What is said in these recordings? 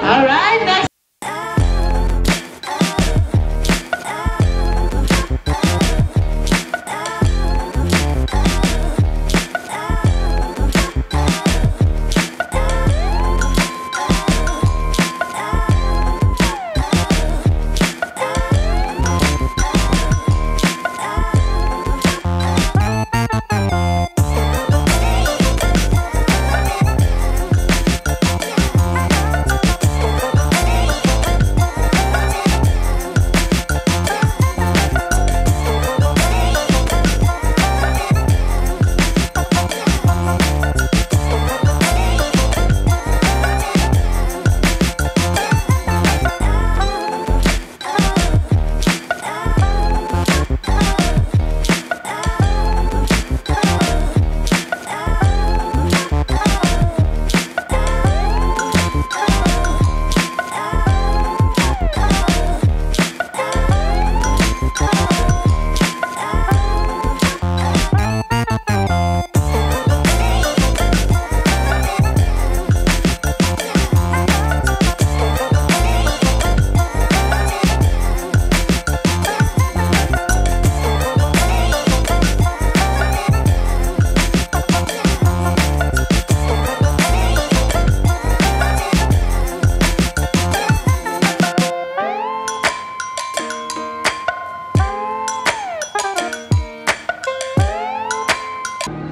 Alright, next.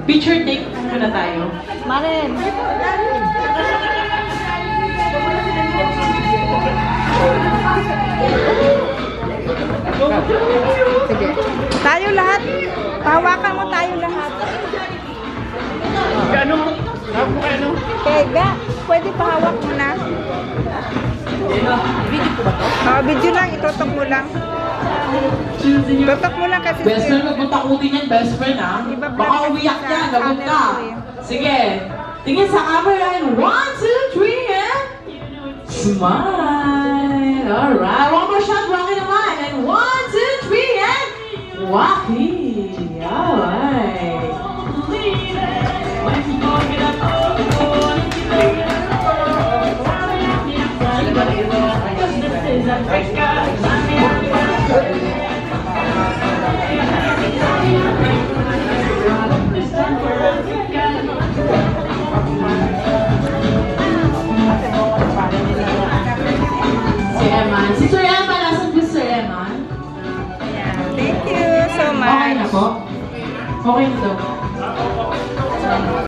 Picture take muna tayo. Maren! Sige. Tayo lahat. Pahawakan mo tayo lahat. Ano? Kaya, pwede pahawak mo na. Video po ba to? Video lang. Itutok mo lang. Tutok mo lang kasi. Best friend, magpuntakutin yan, best friend ha. Baka umiyak yan, lagot ka. Sige, tingin sa camera and 1, 2, 3 and smile. Alright, one more shot, Rocky naman. And 1, 2, 3 and Rocky. Alright. Si Sir Eman, nasan po Sir Eman? Thank you so much. Okay na po? Okay na daw